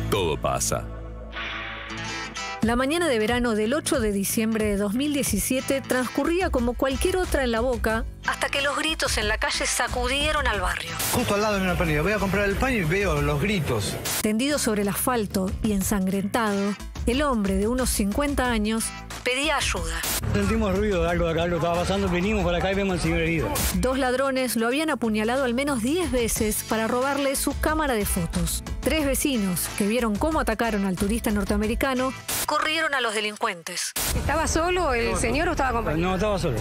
todo pasa. La mañana de verano del 8 de diciembre de 2017 transcurría como cualquier otra en La Boca, hasta que los gritos en la calle sacudieron al barrio. Justo al lado de una panadería, voy a comprar el pan y veo los gritos. Tendido sobre el asfalto y ensangrentado, el hombre de unos 50 años pedía ayuda. Sentimos ruido de algo estaba pasando, venimos para acá y vemos al señor herido. 2 ladrones lo habían apuñalado al menos 10 veces para robarle su cámara de fotos. 3 vecinos que vieron cómo atacaron al turista norteamericano corrieron a los delincuentes. ¿Estaba solo el señor o estaba acompañado? No, estaba solo.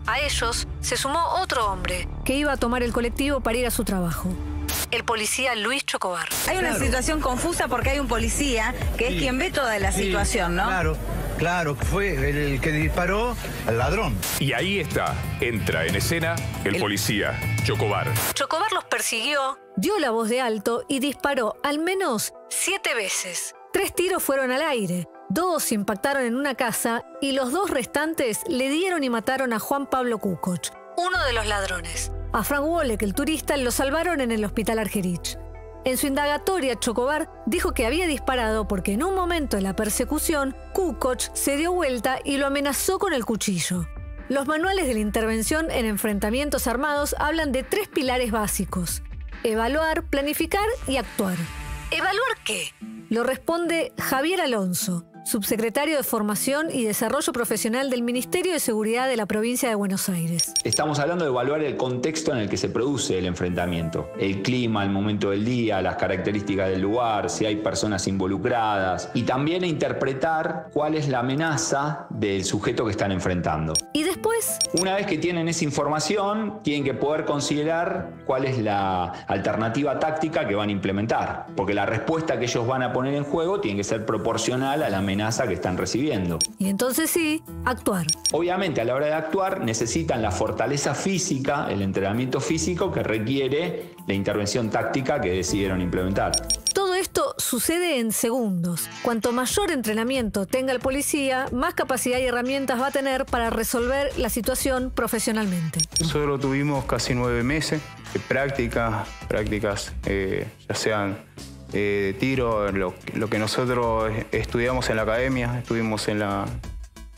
A ellos se sumó otro hombre que iba a tomar el colectivo para ir a su trabajo. El policía Luis Chocobar. Hay una situación confusa porque hay un policía que es quien ve toda la situación, ¿no? Claro, fue el que disparó al ladrón. Y ahí está, entra en escena el policía, Chocobar. Chocobar los persiguió, dio la voz de alto y disparó al menos 7 veces. 3 tiros fueron al aire, 2 impactaron en una casa y los 2 restantes le dieron y mataron a Juan Pablo Kukoc, uno de los ladrones. A Frank Wolek, el turista, lo salvaron en el hospital Argerich. En su indagatoria, Chocobar dijo que había disparado porque en un momento de la persecución, Kukoc se dio vuelta y lo amenazó con el cuchillo. Los manuales de la intervención en enfrentamientos armados hablan de 3 pilares básicos: evaluar, planificar y actuar. ¿Evaluar qué? Lo responde Javier Alonso, subsecretario de Formación y Desarrollo Profesional del Ministerio de Seguridad de la provincia de Buenos Aires. Estamos hablando de evaluar el contexto en el que se produce el enfrentamiento. El clima, el momento del día, las características del lugar, si hay personas involucradas. Y también interpretar cuál es la amenaza del sujeto que están enfrentando. ¿Y después? Una vez que tienen esa información, tienen que poder considerar cuál es la alternativa táctica que van a implementar. Porque la respuesta que ellos van a poner en juego tiene que ser proporcional a la amenaza que están recibiendo. Y entonces sí, actuar. Obviamente, a la hora de actuar necesitan la fortaleza física, el entrenamiento físico que requiere la intervención táctica que decidieron implementar. Todo esto sucede en segundos. Cuanto mayor entrenamiento tenga el policía, más capacidad y herramientas va a tener para resolver la situación profesionalmente. Nosotros tuvimos casi 9 meses de prácticas, ya sean de tiro, lo que nosotros estudiamos en la academia, estuvimos en la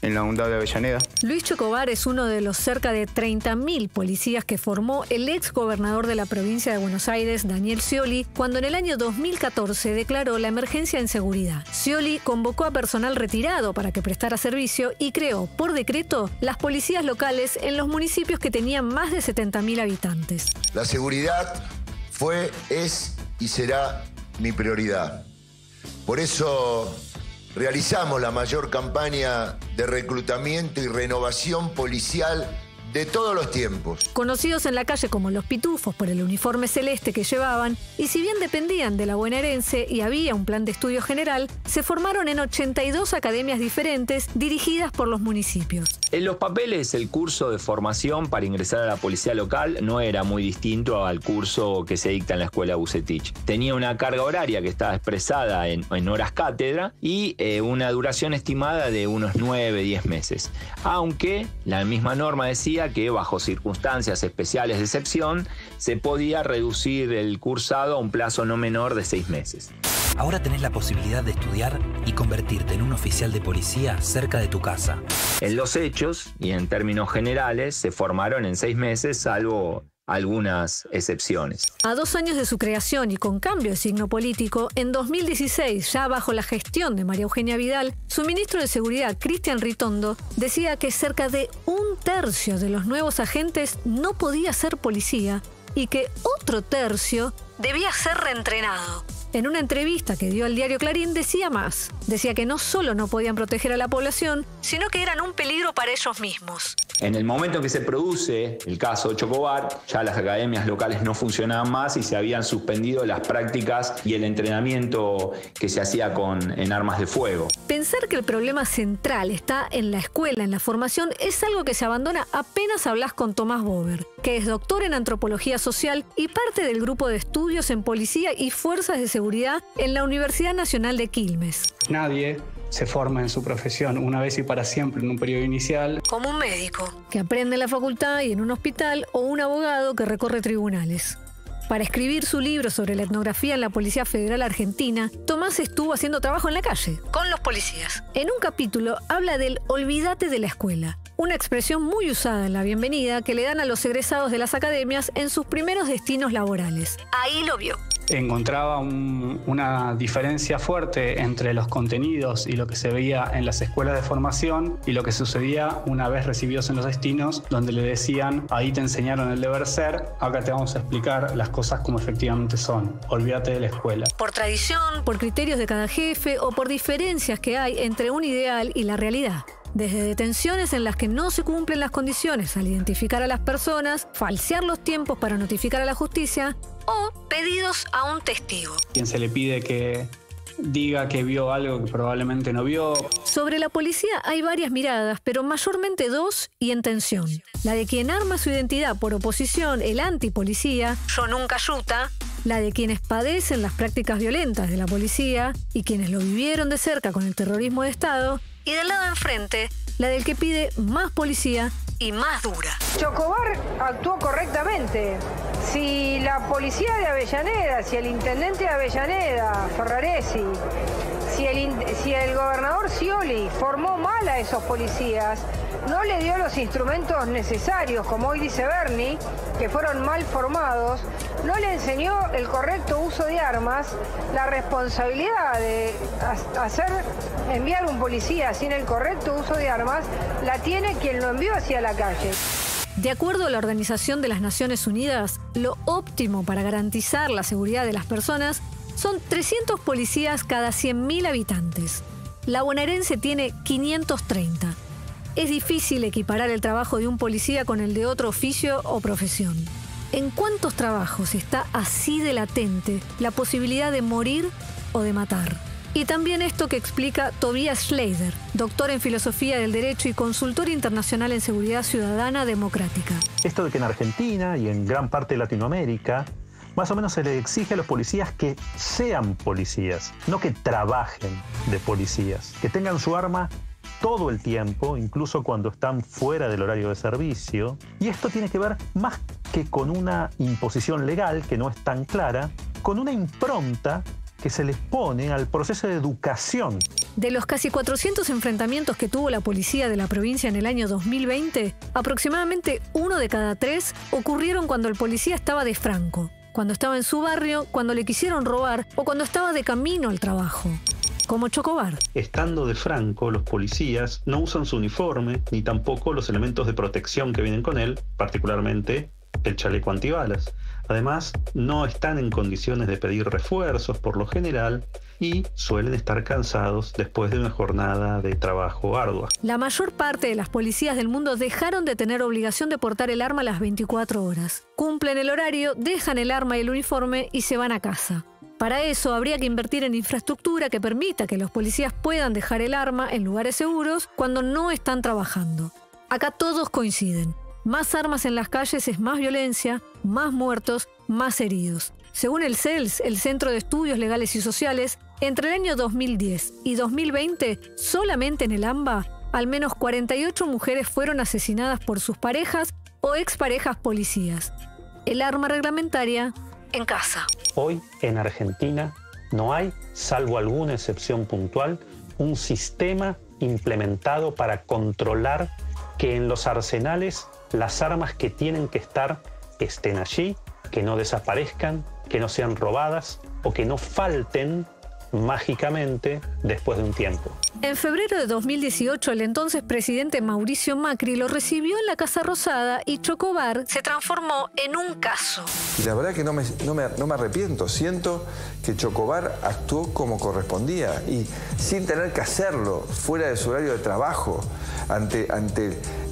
UNDAD de Avellaneda. Luis Chocobar es uno de los cerca de 30.000 policías que formó el ex gobernador de la provincia de Buenos Aires, Daniel Scioli, cuando en el año 2014 declaró la emergencia en seguridad. Scioli convocó a personal retirado para que prestara servicio y creó, por decreto, las policías locales en los municipios que tenían más de 70.000 habitantes. La seguridad fue, es y será mi prioridad. Por eso realizamos la mayor campaña de reclutamiento y renovación policial de todos los tiempos. Conocidos en la calle como los pitufos por el uniforme celeste que llevaban, y si bien dependían de la bonaerense y había un plan de estudio general, se formaron en 82 academias diferentes dirigidas por los municipios. En los papeles, el curso de formación para ingresar a la policía local no era muy distinto al curso que se dicta en la escuela Bucetich. Tenía una carga horaria que estaba expresada en horas cátedra y una duración estimada de unos 9-10 meses. Aunque la misma norma decía que bajo circunstancias especiales de excepción se podía reducir el cursado a un plazo no menor de 6 meses. Ahora tenés la posibilidad de estudiar y convertirte en un oficial de policía cerca de tu casa. En los hechos y en términos generales se formaron en 6 meses, salvo algunas excepciones. A 2 años de su creación y con cambio de signo político, en 2016, ya bajo la gestión de María Eugenia Vidal, su ministro de Seguridad, Cristian Ritondo, decía que cerca de 1/3 de los nuevos agentes no podía ser policía y que otro tercio debía ser reentrenado. En una entrevista que dio al diario Clarín decía más. Decía que no solo no podían proteger a la población, sino que eran un peligro para ellos mismos. En el momento en que se produce el caso de Chocobar, ya las academias locales no funcionaban más y se habían suspendido las prácticas y el entrenamiento que se hacía en armas de fuego. Pensar que el problema central está en la escuela, en la formación, es algo que se abandona apenas hablas con Tomás Bober, que es doctor en antropología social y parte del grupo de estudios en policía y fuerzas de seguridad en la Universidad Nacional de Quilmes. Nadie se forma en su profesión una vez y para siempre en un periodo inicial. Como un médico, que aprende en la facultad y en un hospital, o un abogado que recorre tribunales. Para escribir su libro sobre la etnografía en la Policía Federal Argentina, Tomás estuvo haciendo trabajo en la calle, con los policías. En un capítulo habla del olvídate de la escuela, una expresión muy usada en la bienvenida que le dan a los egresados de las academias en sus primeros destinos laborales. Ahí lo vio. Encontraba una diferencia fuerte entre los contenidos y lo que se veía en las escuelas de formación y lo que sucedía una vez recibidos en los destinos, donde le decían, ahí te enseñaron el deber ser, acá te vamos a explicar las cosas como efectivamente son. Olvídate de la escuela. Por tradición, por criterios de cada jefe o por diferencias que hay entre un ideal y la realidad. Desde detenciones en las que no se cumplen las condiciones al identificar a las personas, falsear los tiempos para notificar a la justicia o pedidos a un testigo. Quien se le pide que diga que vio algo que probablemente no vio. Sobre la policía hay varias miradas, pero mayormente dos y en tensión. La de quien arma su identidad por oposición, el antipolicía, yo nunca yuta. La de quienes padecen las prácticas violentas de la policía y quienes lo vivieron de cerca con el terrorismo de Estado. Y del lado enfrente, la del que pide más policía y más dura. Chocobar actuó correctamente. Si la policía de Avellaneda, si el intendente de Avellaneda, Ferraresi, si el gobernador Scioli formó mal a esos policías, no le dio los instrumentos necesarios, como hoy dice Bernie, que fueron mal formados, no le enseñó el correcto uso de armas, la responsabilidad de enviar un policía sin el correcto uso de armas, la tiene quien lo envió hacia la calle. De acuerdo a la Organización de las Naciones Unidas, lo óptimo para garantizar la seguridad de las personas son 300 policías cada 100.000 habitantes. La bonaerense tiene 530. Es difícil equiparar el trabajo de un policía con el de otro oficio o profesión. ¿En cuántos trabajos está así de latente la posibilidad de morir o de matar? Y también esto que explica Tobias Schleider, doctor en Filosofía del Derecho y consultor internacional en Seguridad Ciudadana Democrática. Esto de que en Argentina y en gran parte de Latinoamérica, más o menos se le exige a los policías que sean policías, no que trabajen de policías, que tengan su arma todo el tiempo, incluso cuando están fuera del horario de servicio. Y esto tiene que ver más que con una imposición legal, que no es tan clara, con una impronta que se les pone al proceso de educación. De los casi 400 enfrentamientos que tuvo la policía de la provincia en el año 2020, aproximadamente 1 de cada 3 ocurrieron cuando el policía estaba de franco, cuando estaba en su barrio, cuando le quisieron robar o cuando estaba de camino al trabajo. Como Chocobar. Estando de franco, los policías no usan su uniforme ni tampoco los elementos de protección que vienen con él, particularmente el chaleco antibalas. Además, no están en condiciones de pedir refuerzos por lo general y suelen estar cansados después de una jornada de trabajo ardua. La mayor parte de las policías del mundo dejaron de tener obligación de portar el arma a las 24 horas. Cumplen el horario, dejan el arma y el uniforme y se van a casa. Para eso habría que invertir en infraestructura que permita que los policías puedan dejar el arma en lugares seguros cuando no están trabajando. Acá todos coinciden. Más armas en las calles es más violencia, más muertos, más heridos. Según el CELS, el Centro de Estudios Legales y Sociales, entre el año 2010 y 2020, solamente en el AMBA, al menos 48 mujeres fueron asesinadas por sus parejas o exparejas policías. El arma reglamentaria en casa. Hoy, en Argentina, no hay, salvo alguna excepción puntual, un sistema implementado para controlar que en los arsenales las armas que tienen que estar estén allí, que no desaparezcan, que no sean robadas o que no falten mágicamente después de un tiempo. En febrero de 2018, el entonces presidente Mauricio Macri lo recibió en la Casa Rosada y Chocobar se transformó en un caso. Y la verdad que no me arrepiento. Siento que Chocobar actuó como correspondía y sin tener que hacerlo, fuera de su horario de trabajo, ante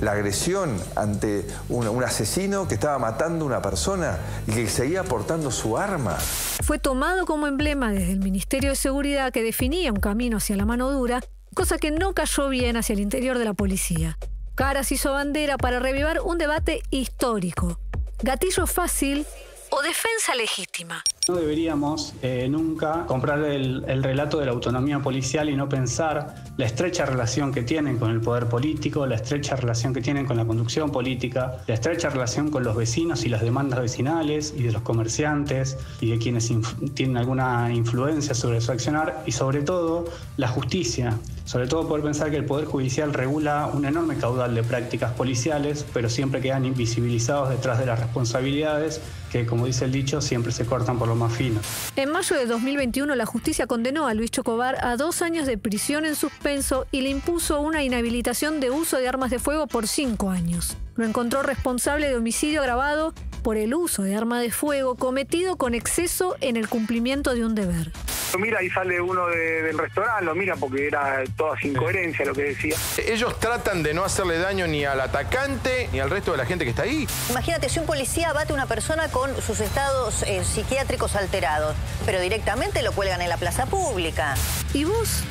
la agresión, ante un asesino que estaba matando a una persona y que seguía portando su arma. Fue tomado como emblema desde el Ministerio de Seguridad que definía un camino hacia la mano dura, cosa que no cayó bien hacia el interior de la policía. Caras hizo bandera para reavivar un debate histórico. ¿Gatillo fácil o defensa legítima? No deberíamos nunca comprar el relato de la autonomía policial y no pensar la estrecha relación que tienen con el poder político, la estrecha relación que tienen con la conducción política, la estrecha relación con los vecinos y las demandas vecinales y de los comerciantes y de quienes tienen alguna influencia sobre su accionar, y sobre todo la justicia. Sobre todo poder pensar que el Poder Judicial regula un enorme caudal de prácticas policiales, pero siempre quedan invisibilizados detrás de las responsabilidades que, como dice el dicho, siempre se cortan por lo más fino. En mayo de 2021, la justicia condenó a Luis Chocobar a 2 años de prisión en suspenso y le impuso una inhabilitación de uso de armas de fuego por 5 años. Lo encontró responsable de homicidio agravado por el uso de arma de fuego cometido con exceso en el cumplimiento de un deber. Lo mira y sale uno del restaurante, lo mira porque era toda sin coherencia lo que decía. Ellos tratan de no hacerle daño ni al atacante ni al resto de la gente que está ahí. Imagínate, si un policía abate a una persona con sus estados psiquiátricos alterados, pero directamente lo cuelgan en la plaza pública. ¿Y vos?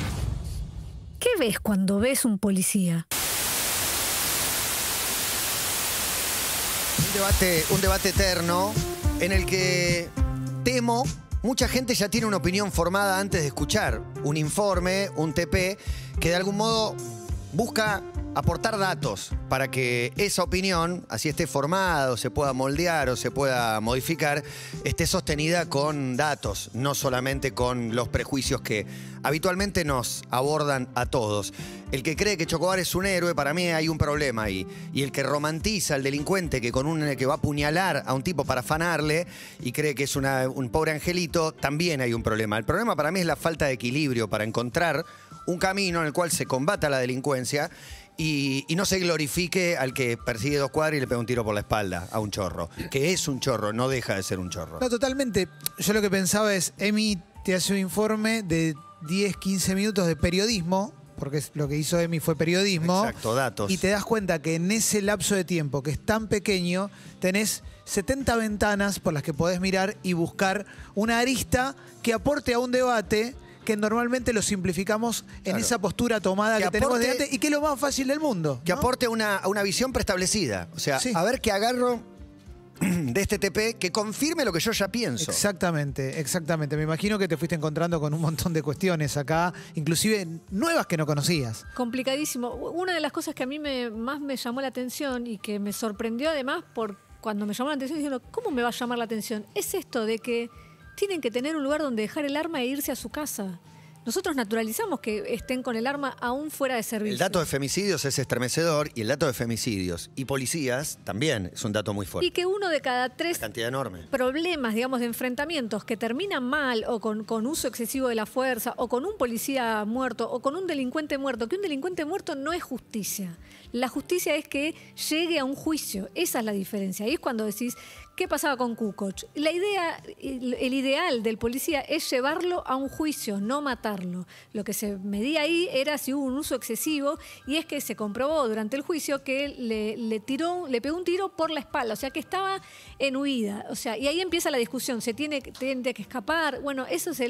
¿Qué ves cuando ves un policía? Un debate eterno en el que temo mucha gente ya tiene una opinión formada antes de escuchar un informe, un TP, que de algún modo busca aportar datos para que esa opinión, así esté formada o se pueda moldear o se pueda modificar, esté sostenida con datos, no solamente con los prejuicios que habitualmente nos abordan a todos. El que cree que Chocobar es un héroe, para mí hay un problema ahí. Y el que romantiza al delincuente que que va a apuñalar a un tipo para afanarle y cree que es un pobre angelito, también hay un problema. El problema para mí es la falta de equilibrio para encontrar un camino en el cual se combata la delincuencia y no se glorifique al que persigue 2 cuadras y le pega un tiro por la espalda a un chorro. Que es un chorro, no deja de ser un chorro. No, totalmente. Yo lo que pensaba es, Emi te hace un informe de 10, 15 minutos de periodismo, porque lo que hizo Emi fue periodismo. Exacto, datos. Y te das cuenta que en ese lapso de tiempo, que es tan pequeño, tenés 70 ventanas por las que podés mirar y buscar una arista que aporte a un debate que normalmente lo simplificamos en esa postura tomada que tenemos delante y que es lo más fácil del mundo. Que aporte a una visión preestablecida. O sea, a ver qué agarro de este TP que confirme lo que yo ya pienso. Exactamente, exactamente. Me imagino que te fuiste encontrando con un montón de cuestiones acá, inclusive nuevas que no conocías. Complicadísimo. Una de las cosas que a mí más me llamó la atención y que me sorprendió además cuando me llamó la atención, diciendo, ¿cómo me va a llamar la atención? Es esto de que tienen que tener un lugar donde dejar el arma e irse a su casa. Nosotros naturalizamos que estén con el arma aún fuera de servicio. El dato de femicidios es estremecedor y el dato de femicidios y policías también es un dato muy fuerte. Y que 1 de cada 3 cantidad enorme. Problemas, digamos, de enfrentamientos que terminan mal o con uso excesivo de la fuerza o con un policía muerto o con un delincuente muerto, que un delincuente muerto no es justicia. La justicia es que llegue a un juicio. Esa es la diferencia. Ahí es cuando decís, ¿qué pasaba con Kukoc? La idea, el ideal del policía es llevarlo a un juicio, no matarlo. Lo que se medía ahí era si hubo un uso excesivo y es que se comprobó durante el juicio que le pegó un tiro por la espalda, o sea que estaba en huida. O sea, y ahí empieza la discusión, se tiene que escapar. Bueno, eso es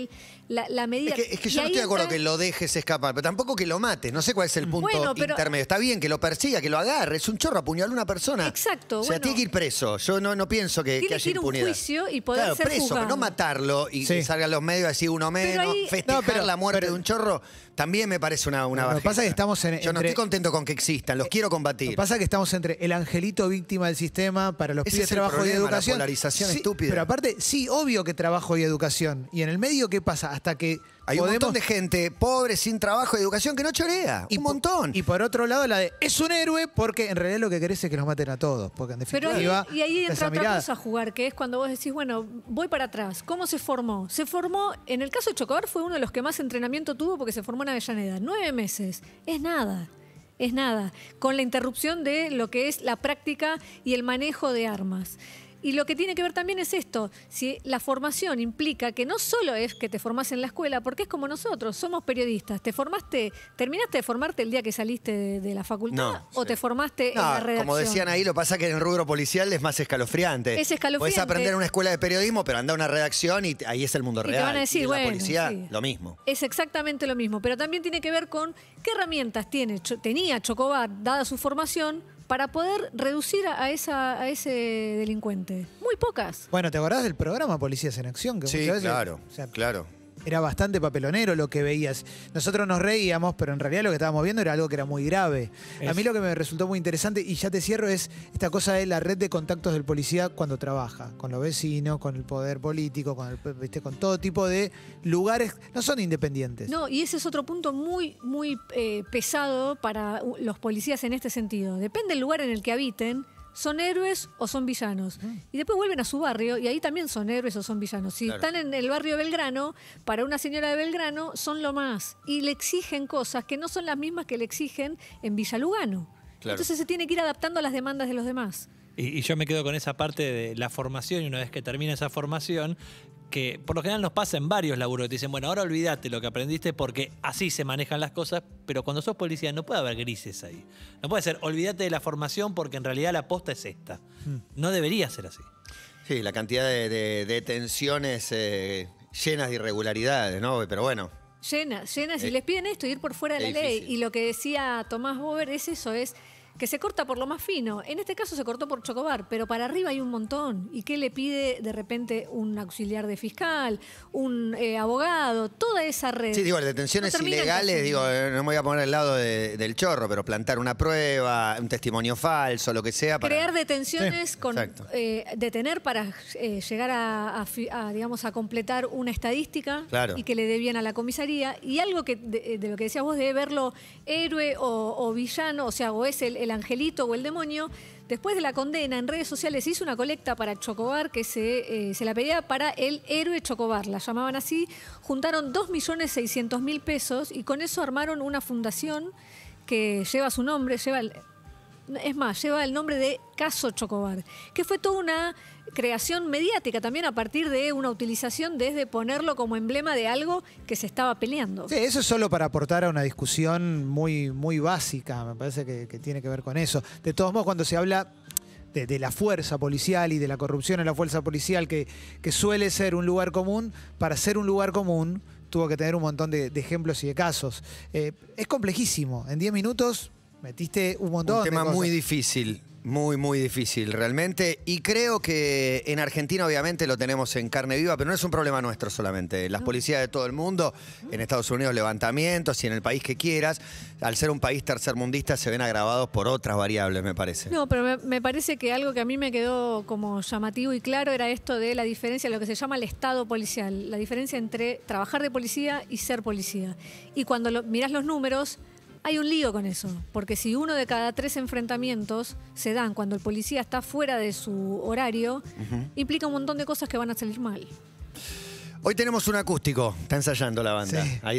la medida. Es que yo no estoy de acuerdo que lo dejes escapar, pero tampoco que lo mates. No sé cuál es el punto intermedio. Está bien que lo persiga, que lo agarre. Es un chorro, apuñaló a una persona. Exacto. O sea, tiene que ir preso. Yo no pienso que haya impunidad. Un juicio y poder ser preso, juzgado. pero no matarlo y que salgan los medios a decir uno menos, festejar la muerte de un chorro, también me parece una bajeza. Lo que pasa es que estamos yo no estoy contento con que existan, los quiero combatir. Lo que pasa es que estamos entre el angelito víctima del sistema para los pibes de trabajo y educación. La polarización estúpida. Pero aparte, sí, obvio que trabajo y educación. Y en el medio, ¿qué pasa? Hasta que hay un montón de gente pobre, sin trabajo y educación, que no chorea. Un montón. Y por otro lado, la de es un héroe porque en realidad lo que querés es que los maten a todos. Porque en definitiva. Pero y ahí entra otra cosa a jugar, que es cuando vos decís, bueno, voy para atrás. ¿Cómo se formó? Se formó, en el caso de Chocobar, fue uno de los que más entrenamiento tuvo porque se formó en Avellaneda. 9 meses. Es nada. Es nada. Con la interrupción de lo que es la práctica y el manejo de armas. Y lo que tiene que ver también es esto, si la formación implica que no solo es que te formás en la escuela, porque es como nosotros, somos periodistas, ¿terminaste de formarte el día que saliste de la facultad o te formaste en la redacción? Como decían ahí, lo que pasa es que en el rubro policial es más escalofriante. Es escalofriante. Podés aprender en una escuela de periodismo, pero anda a una redacción y ahí es el mundo real. Te van a decir, y en la bueno, policía, sí. lo mismo. Es exactamente lo mismo, pero también tiene que ver con qué herramientas tenía Chocobar, dada su formación, para poder reducir a ese delincuente? Muy pocas. Bueno, ¿te acordás del programa Policías en Acción? Que Sí, muchas veces, claro, o sea, claro. era bastante papelonero lo que veías. Nosotros nos reíamos, pero en realidad lo que estábamos viendo era algo que era muy grave. A mí lo que me resultó muy interesante, y ya te cierro, es esta cosa de la red de contactos del policía cuando trabaja, con los vecinos, con el poder político, con todo tipo de lugares. No son independientes. No, y ese es otro punto muy pesado para los policías en este sentido. Depende del lugar en el que habiten. ¿Son héroes o son villanos? Y después vuelven a su barrio y ahí también son héroes o son villanos. Si están en el barrio de Belgrano, para una señora de Belgrano son lo más. Y le exigen cosas que no son las mismas que le exigen en Villa Lugano. Claro. Entonces se tiene que ir adaptando a las demandas de los demás. Y yo me quedo con esa parte de la formación, y una vez que termina esa formación, que por lo general nos pasa en varios laburos, que te dicen, bueno, ahora olvídate lo que aprendiste porque así se manejan las cosas, pero cuando sos policía no puede haber grises ahí. No puede ser, olvídate de la formación porque en realidad la posta es esta. No debería ser así. Sí, la cantidad de detenciones llenas de irregularidades, ¿no? Pero bueno. Llenas, y les piden esto, ir por fuera de la ley. Y lo que decía Tomás Bover es eso, es que se corta por lo más fino. En este caso se cortó por Chocobar, pero para arriba hay un montón. ¿Y qué le pide de repente un auxiliar de fiscal, un abogado, toda esa red? Sí, digo, detenciones ilegales, digo, no me voy a poner al lado del chorro, pero plantar una prueba, un testimonio falso, lo que sea. Para crear detenciones con detener para llegar a completar una estadística y que le dé bien a la comisaría. Y algo que de lo que decías vos, de verlo héroe o villano, o sea, o es el angelito o el demonio. Después de la condena, en redes sociales hizo una colecta para Chocobar, que se la pedía para el héroe Chocobar, la llamaban así. Juntaron 2.600.000 pesos y con eso armaron una fundación que lleva su nombre, lleva el nombre de Caso Chocobar, que fue toda una creación mediática también a partir de una utilización desde ponerlo como emblema de algo que se estaba peleando. Sí, eso es solo para aportar a una discusión muy, muy básica, me parece que tiene que ver con eso. De todos modos, cuando se habla de la fuerza policial y de la corrupción en la fuerza policial, que suele ser un lugar común, para ser un lugar común tuvo que tener un montón de ejemplos y de casos. Es complejísimo, en 10 minutos metiste un montón de cosas. Un tema muy difícil, muy difícil realmente. Y creo que en Argentina obviamente lo tenemos en carne viva, pero no es un problema nuestro solamente. Las policías de todo el mundo, en Estados Unidos levantamientos y en el país que quieras, al ser un país tercermundista se ven agravados por otras variables, me parece. No, pero me parece que algo que a mí me quedó como llamativo y claro era esto de la diferencia, lo que se llama el estado policial, la diferencia entre trabajar de policía y ser policía. Y cuando mirás los números, hay un lío con eso, porque si 1 de cada 3 enfrentamientos se dan cuando el policía está fuera de su horario, implica un montón de cosas que van a salir mal. Hoy tenemos un acústico, está ensayando la banda. Sí. Ahí